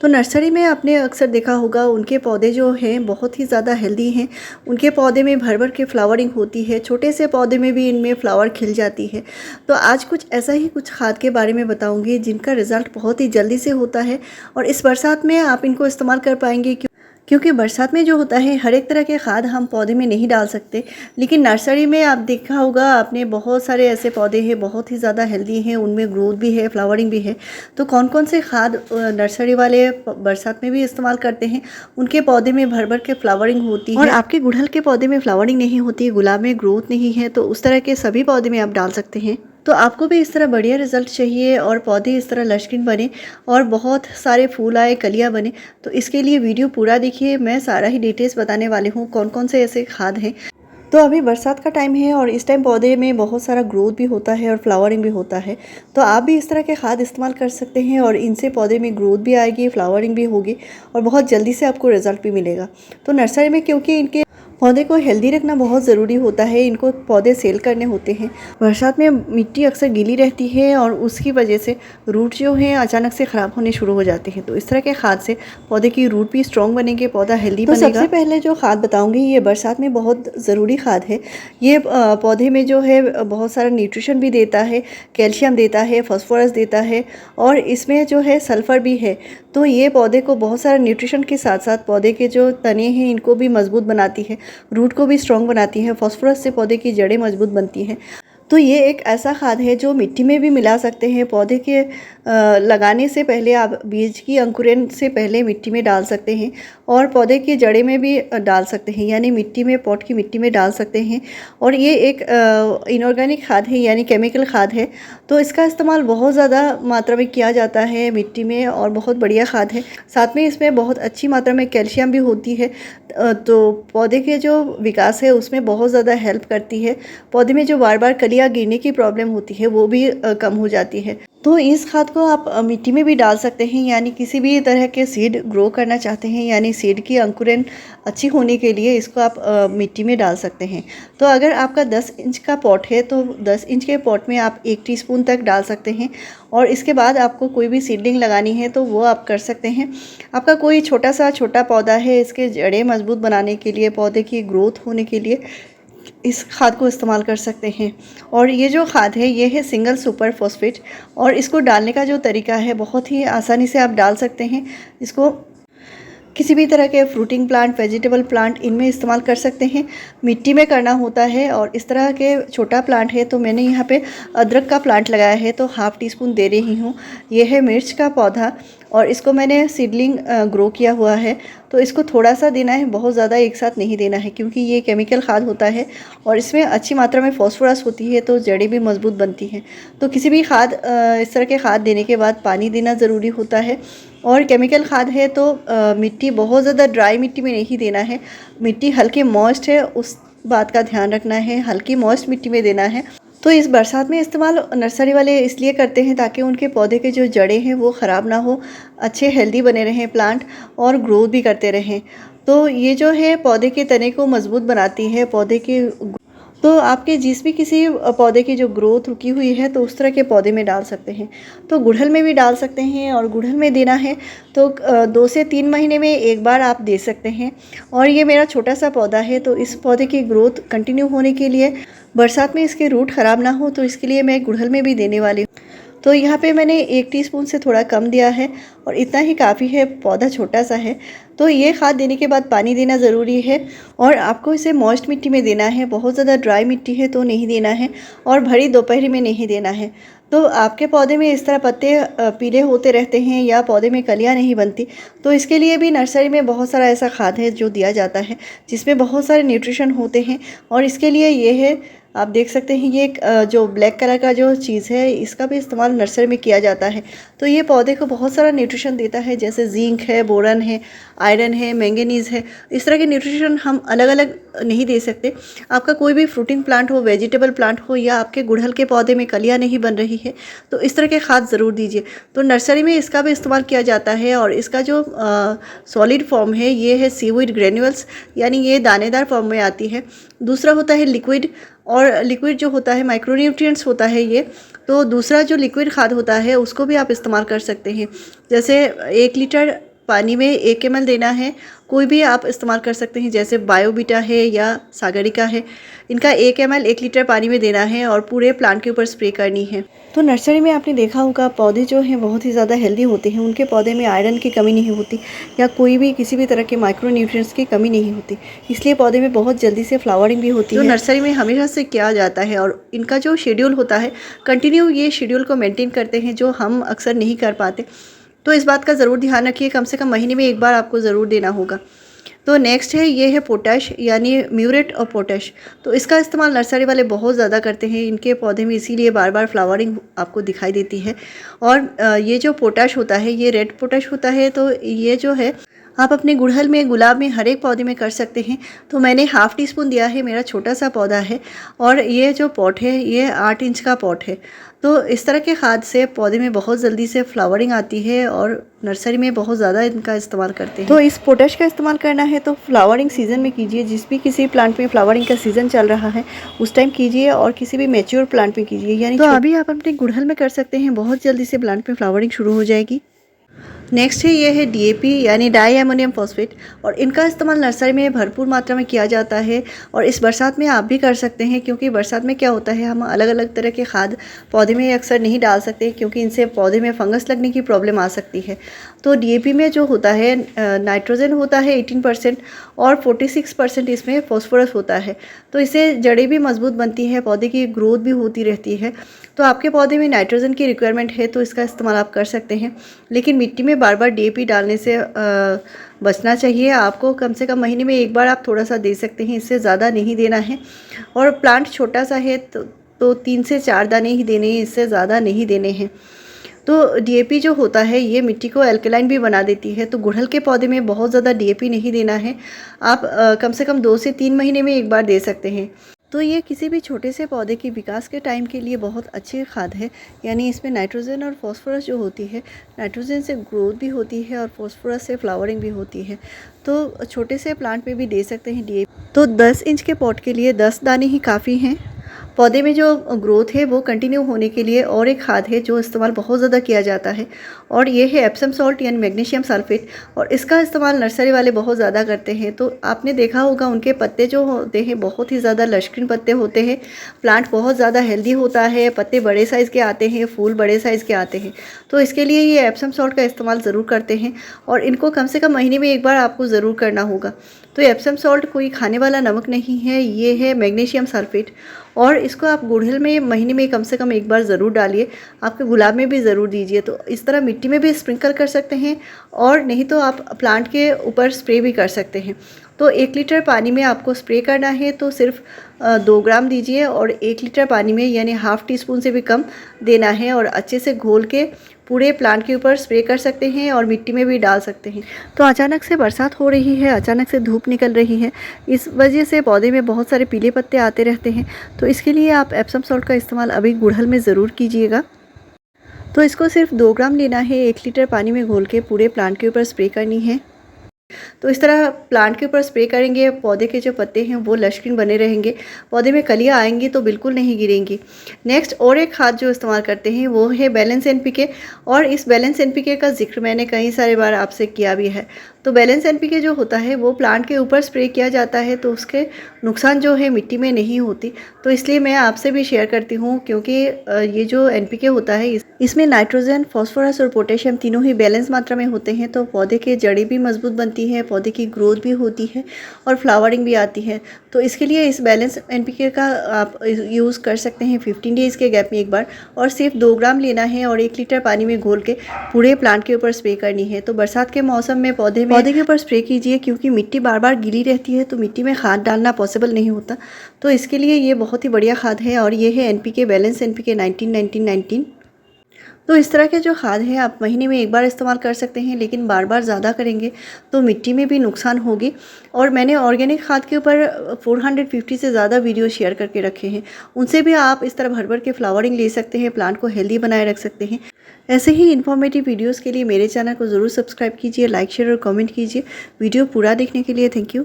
तो नर्सरी में आपने अक्सर देखा होगा उनके पौधे जो हैं बहुत ही ज़्यादा हेल्दी हैं। उनके पौधे में भर भर के फ्लावरिंग होती है, छोटे से पौधे में भी इनमें फ्लावर खिल जाती है। तो आज कुछ ऐसा ही कुछ खाद के बारे में बताऊंगी जिनका रिज़ल्ट बहुत ही जल्दी से होता है और इस बरसात में आप इनको इस्तेमाल कर पाएंगे। क्योंकि बरसात में जो होता है हर एक तरह के खाद हम पौधे में नहीं डाल सकते, लेकिन नर्सरी में आप देखा होगा आपने बहुत सारे ऐसे पौधे हैं बहुत ही ज़्यादा हेल्दी हैं, उनमें ग्रोथ भी है, फ्लावरिंग भी है। तो कौन कौन से खाद नर्सरी वाले बरसात में भी इस्तेमाल करते हैं, उनके पौधे में भर भर के फ्लावरिंग होती है और आपके गुड़हल के पौधे में फ्लावरिंग नहीं होती, गुलाब में ग्रोथ नहीं है, तो उस तरह के सभी पौधे में आप डाल सकते हैं। तो आपको भी इस तरह बढ़िया रिजल्ट चाहिए और पौधे इस तरह लशकिन बने और बहुत सारे फूल आए, कलियां बने, तो इसके लिए वीडियो पूरा देखिए। मैं सारा ही डिटेल्स बताने वाली हूँ कौन कौन से ऐसे खाद हैं। तो अभी बरसात का टाइम है और इस टाइम पौधे में बहुत सारा ग्रोथ भी होता है और फ्लावरिंग भी होता है। तो आप भी इस तरह के खाद इस्तेमाल कर सकते हैं और इनसे पौधे में ग्रोथ भी आएगी, फ्लावरिंग भी होगी और बहुत जल्दी से आपको रिजल्ट भी मिलेगा। तो नर्सरी में क्योंकि इनके पौधे को हेल्दी रखना बहुत ज़रूरी होता है, इनको पौधे सेल करने होते हैं। बरसात में मिट्टी अक्सर गीली रहती है और उसकी वजह से रूट जो हैं अचानक से ख़राब होने शुरू हो जाते हैं। तो इस तरह के खाद से पौधे की रूट भी स्ट्रॉन्ग बनेंगे, पौधा हेल्दी बनेगा। सबसे पहले जो खाद बताऊंगी ये बरसात में बहुत ज़रूरी खाद है। ये पौधे में जो है बहुत सारा न्यूट्रिशन भी देता है, कैल्शियम देता है, फास्फोरस देता है और इसमें जो है सल्फ़र भी है। तो ये पौधे को बहुत सारा न्यूट्रिशन के साथ साथ पौधे के जो तने हैं इनको भी मजबूत बनाती है, रूट को भी स्ट्रॉन्ग बनाती है। फास्फोरस से पौधे की जड़ें मजबूत बनती हैं। तो ये एक ऐसा खाद है जो मिट्टी में भी मिला सकते हैं। पौधे के लगाने से पहले आप बीज की अंकुरण से पहले मिट्टी में डाल सकते हैं और पौधे की जड़ें में भी डाल सकते हैं, यानी मिट्टी में, पॉट की मिट्टी में डाल सकते हैं। और ये एक इनऑर्गेनिक खाद है, यानी केमिकल खाद है। तो इसका इस्तेमाल बहुत ज़्यादा मात्रा में किया जाता है मिट्टी में और बहुत बढ़िया खाद है। साथ में इसमें बहुत अच्छी मात्रा में कैल्शियम भी होती है, तो पौधे के जो विकास है उसमें बहुत ज़्यादा हेल्प करती है। पौधे में जो बार बार कलियाँ गिरने की प्रॉब्लम होती है वो भी कम हो जाती है। तो इस खाद को आप मिट्टी में भी डाल सकते हैं, यानी किसी भी तरह के सीड ग्रो करना चाहते हैं, यानी सीड की अंकुरण अच्छी होने के लिए इसको आप मिट्टी में डाल सकते हैं। तो अगर आपका 10 इंच का पॉट है तो 10 इंच के पॉट में आप 1 टीस्पून तक डाल सकते हैं और इसके बाद आपको कोई भी सीडलिंग लगानी है तो वो आप कर सकते हैं। आपका कोई छोटा पौधा है, इसके जड़ें मजबूत बनाने के लिए, पौधे की ग्रोथ होने के लिए इस खाद को इस्तेमाल कर सकते हैं। और ये जो खाद है ये है सिंगल सुपर फॉस्फेट और इसको डालने का जो तरीका है बहुत ही आसानी से आप डाल सकते हैं। इसको किसी भी तरह के फ्रूटिंग प्लांट, वेजिटेबल प्लांट, इनमें इस्तेमाल कर सकते हैं। मिट्टी में करना होता है और इस तरह के छोटा प्लांट है तो मैंने यहाँ पे अदरक का प्लांट लगाया है तो ½ टीस्पून दे रही हूँ। ये है मिर्च का पौधा और इसको मैंने सीडलिंग ग्रो किया हुआ है, तो इसको थोड़ा सा देना है, बहुत ज़्यादा एक साथ नहीं देना है क्योंकि ये केमिकल खाद होता है और इसमें अच्छी मात्रा में फास्फोरस होती है तो जड़ें भी मजबूत बनती हैं। तो किसी भी खाद इस तरह के खाद देने के बाद पानी देना ज़रूरी होता है। और केमिकल खाद है तो मिट्टी बहुत ज़्यादा ड्राई मिट्टी में नहीं देना है, मिट्टी हल्की मॉइस्ट है उस बात का ध्यान रखना है, हल्की मॉइस्ट मिट्टी में देना है। तो इस बरसात में इस्तेमाल नर्सरी वाले इसलिए करते हैं ताकि उनके पौधे के जो जड़ें हैं वो ख़राब ना हो, अच्छे हेल्दी बने रहें प्लांट और ग्रोथ भी करते रहें। तो ये जो है पौधे के तने को मजबूत बनाती है, पौधे के तो आपके जिस भी किसी पौधे की जो ग्रोथ रुकी हुई है तो उस तरह के पौधे में डाल सकते हैं। तो गुड़हल में भी डाल सकते हैं और गुड़हल में देना है तो 2 से 3 महीने में एक बार आप दे सकते हैं। और ये मेरा छोटा सा पौधा है तो इस पौधे की ग्रोथ कंटिन्यू होने के लिए, बरसात में इसके रूट ख़राब ना हो, तो इसके लिए मैं गुड़हल में भी देने वाली हूँ। तो यहाँ पे मैंने 1 टीस्पून से थोड़ा कम दिया है और इतना ही काफ़ी है, पौधा छोटा सा है। तो ये खाद देने के बाद पानी देना ज़रूरी है और आपको इसे मॉइस्ट मिट्टी में देना है, बहुत ज़्यादा ड्राई मिट्टी है तो नहीं देना है और भरी दोपहरी में नहीं देना है। तो आपके पौधे में इस तरह पत्ते पीले होते रहते हैं या पौधे में कलियां नहीं बनती, तो इसके लिए भी नर्सरी में बहुत सारा ऐसा खाद है जो दिया जाता है जिसमें बहुत सारे न्यूट्रिशन होते हैं। और इसके लिए ये है, आप देख सकते हैं, ये जो ब्लैक कलर का जो चीज़ है इसका भी इस्तेमाल नर्सरी में किया जाता है। तो ये पौधे को बहुत सारा न्यूट्रिशन देता है, जैसे जिंक है, बोरन है, आयरन है, मैंगनीज़ है। इस तरह के न्यूट्रिशन हम अलग अलग नहीं दे सकते। आपका कोई भी फ्रूटिंग प्लांट हो, वेजिटेबल प्लांट हो या आपके गुड़हल के पौधे में कलियाँ नहीं बन रही है तो इस तरह के खाद ज़रूर दीजिए। तो नर्सरी में इसका भी इस्तेमाल किया जाता है और इसका जो सॉलिड फॉर्म है ये है सीवीड ग्रेन्यूल्स, यानी ये दानेदार फॉर्म में आती है। दूसरा होता है लिक्विड, और लिक्विड जो होता है माइक्रोन्यूट्रिएंट्स होता है ये। तो दूसरा जो लिक्विड खाद होता है उसको भी आप इस्तेमाल कर सकते हैं। जैसे 1 लीटर पानी में 1 ml देना है। कोई भी आप इस्तेमाल कर सकते हैं, जैसे बायोवीटा है या सागरिका है। इनका 1 ml 1 लीटर पानी में देना है और पूरे प्लांट के ऊपर स्प्रे करनी है। तो नर्सरी में आपने देखा होगा पौधे जो हैं बहुत ही ज़्यादा हेल्दी होते हैं। उनके पौधे में आयरन की कमी नहीं होती या कोई भी किसी भी तरह के माइक्रो न्यूट्रिएंट्स की कमी नहीं होती, इसलिए पौधे में बहुत जल्दी से फ्लावरिंग भी होती है। तो नर्सरी में हमेशा से किया जाता है और इनका जो शेड्यूल होता है, कंटिन्यू ये शेड्यूल को मेंटेन करते हैं, जो हम अक्सर नहीं कर पाते। तो इस बात का ज़रूर ध्यान रखिए, कम से कम महीने में 1 बार आपको ज़रूर देना होगा। तो नेक्स्ट है, ये है पोटैश यानी म्यूरेट और पोटैश। तो इसका इस्तेमाल नर्सरी वाले बहुत ज़्यादा करते हैं इनके पौधे में, इसीलिए बार बार फ्लावरिंग आपको दिखाई देती है। और ये जो पोटैश होता है ये रेड पोटैश होता है। तो ये जो है आप अपने गुड़हल में, गुलाब में, हर एक पौधे में कर सकते हैं। तो मैंने ½ टीस्पून दिया है, मेरा छोटा सा पौधा है और ये जो पॉट है ये 8 इंच का पॉट है। तो इस तरह के खाद से पौधे में बहुत जल्दी से फ्लावरिंग आती है और नर्सरी में बहुत ज़्यादा इनका इस्तेमाल करते हैं। तो इस पोटैश का इस्तेमाल करना है तो फ्लावरिंग सीज़न में कीजिए। जिस भी किसी प्लांट में फ्लावरिंग का सीज़न चल रहा है उस टाइम कीजिए और किसी भी मैच्योर प्लांट में कीजिए। यानी तो अभी आप अपने गुड़हल में कर सकते हैं, बहुत जल्दी से प्लांट में फ्लावरिंग शुरू हो जाएगी। नेक्स्ट है, ये है DAP यानी डाई अमोनियम फॉस्फेट, और इनका इस्तेमाल नर्सरी में भरपूर मात्रा में किया जाता है। और इस बरसात में आप भी कर सकते हैं, क्योंकि बरसात में क्या होता है, हम अलग अलग तरह के खाद पौधे में अक्सर नहीं डाल सकते, क्योंकि इनसे पौधे में फंगस लगने की प्रॉब्लम आ सकती है। तो DAP में जो होता है नाइट्रोजन होता है 18% और 46% इसमें फॉस्फोरस होता है। तो इससे जड़ें भी मजबूत बनती है, पौधे की ग्रोथ भी होती रहती है। तो आपके पौधे में नाइट्रोजन की रिक्वायरमेंट है तो इसका इस्तेमाल आप कर सकते हैं, लेकिन मिट्टी में बार बार DAP डालने से बचना चाहिए आपको। कम से कम महीने में 1 बार आप थोड़ा सा दे सकते हैं, इससे ज़्यादा नहीं देना है। और प्लांट छोटा सा है तो 3 से 4 दाने ही देने हैं, इससे ज़्यादा नहीं देने हैं। तो DAP जो होता है ये मिट्टी को एल्कलाइन भी बना देती है। तो गुड़हल के पौधे में बहुत ज़्यादा DAP नहीं देना है, आप कम से कम 2 से 3 महीने में 1 बार दे सकते हैं। तो ये किसी भी छोटे से पौधे के विकास के टाइम के लिए बहुत अच्छी खाद है। यानी इसमें नाइट्रोजन और फॉस्फोरस जो होती है, नाइट्रोजन से ग्रोथ भी होती है और फॉस्फोरस से फ्लावरिंग भी होती है। तो छोटे से प्लांट में भी दे सकते हैं DAP। तो 10 इंच के पॉट के लिए 10 दाने ही काफ़ी हैं। पौधे में जो ग्रोथ है वो कंटिन्यू होने के लिए और एक खाद है जो इस्तेमाल बहुत ज़्यादा किया जाता है, और ये है एप्सम सॉल्ट यानी मैग्नीशियम सल्फेट। और इसका इस्तेमाल नर्सरी वाले बहुत ज़्यादा करते हैं। तो आपने देखा होगा उनके पत्ते जो होते हैं बहुत ही ज़्यादा लश्कीन पत्ते होते हैं, प्लांट बहुत ज़्यादा हेल्दी होता है, पत्ते बड़े साइज़ के आते हैं, फूल बड़े साइज़ के आते हैं। तो इसके लिए ये एप्सम सॉल्ट का इस्तेमाल ज़रूर करते हैं और इनको कम से कम महीने में 1 बार आपको ज़रूर करना होगा। तो एप्सम सॉल्ट कोई खाने वाला नमक नहीं है, ये है मैग्नीशियम सल्फेट, और इसको आप गुड़हल में महीने में कम से कम 1 बार ज़रूर डालिए। आपके गुलाब में भी ज़रूर दीजिए। तो इस तरह मिट्टी में भी स्प्रिंकल कर सकते हैं और नहीं तो आप प्लांट के ऊपर स्प्रे भी कर सकते हैं। तो 1 लीटर पानी में आपको स्प्रे करना है तो सिर्फ 2 ग्राम दीजिए और 1 लीटर पानी में यानी ½ टीस्पून से भी कम देना है, और अच्छे से घोल के पूरे प्लांट के ऊपर स्प्रे कर सकते हैं और मिट्टी में भी डाल सकते हैं। तो अचानक से बरसात हो रही है, अचानक से धूप निकल रही है, इस वजह से पौधे में बहुत सारे पीले पत्ते आते रहते हैं। तो इसके लिए आप एप्सम सॉल्ट का इस्तेमाल अभी गुड़हल में ज़रूर कीजिएगा। तो इसको सिर्फ 2 ग्राम लेना है, 1 लीटर पानी में घोल के पूरे प्लांट के ऊपर स्प्रे करनी है। तो इस तरह प्लांट के ऊपर स्प्रे करेंगे, पौधे के जो पत्ते हैं वो लश्कीन बने रहेंगे, पौधे में कलियाँ आएंगी तो बिल्कुल नहीं गिरेंगी। नेक्स्ट और एक खाद जो इस्तेमाल करते हैं वो है बैलेंस NPK, और इस बैलेंस NPK का जिक्र मैंने कई सारे बार आपसे किया भी है। तो बैलेंस NPK जो होता है वो प्लांट के ऊपर स्प्रे किया जाता है तो उसके नुकसान जो है मिट्टी में नहीं होती। तो इसलिए मैं आपसे भी शेयर करती हूँ, क्योंकि ये जो NPK होता है इसमें नाइट्रोजन, फॉस्फोरस और पोटेशियम तीनों ही बैलेंस मात्रा में होते हैं। तो पौधे के जड़ें भी मजबूत बनती है, पौधे की ग्रोथ भी होती है और फ्लावरिंग भी आती है। तो इसके लिए इस बैलेंस NPK का आप यूज़ कर सकते हैं 15 डेज़ के गैप में 1 बार, और सिर्फ 2 ग्राम लेना है और 1 लीटर पानी में घोल के पूरे प्लांट के ऊपर स्प्रे करनी है। तो बरसात के मौसम में पौधे के ऊपर स्प्रे कीजिए, क्योंकि मिट्टी बार बार गीली रहती है तो मिट्टी में खाद डालना पॉसिबल नहीं होता। तो इसके लिए ये बहुत ही बढ़िया खाद है, और ये है NPK बैलेंस NPK 19-19-19। तो इस तरह के जो खाद है आप महीने में 1 बार इस्तेमाल कर सकते हैं, लेकिन बार बार ज़्यादा करेंगे तो मिट्टी में भी नुकसान होगी। और मैंने ऑर्गेनिक खाद के ऊपर 450 से ज़्यादा वीडियो शेयर करके रखे हैं, उनसे भी आप इस तरह भर भर के फ्लावरिंग ले सकते हैं, प्लांट को हेल्दी बनाए रख सकते हैं। ऐसे ही इन्फॉर्मेटिव वीडियोज़ के लिए मेरे चैनल को ज़रूर सब्सक्राइब कीजिए, लाइक शेयर और कॉमेंट कीजिए। वीडियो पूरा देखने के लिए थैंक यू।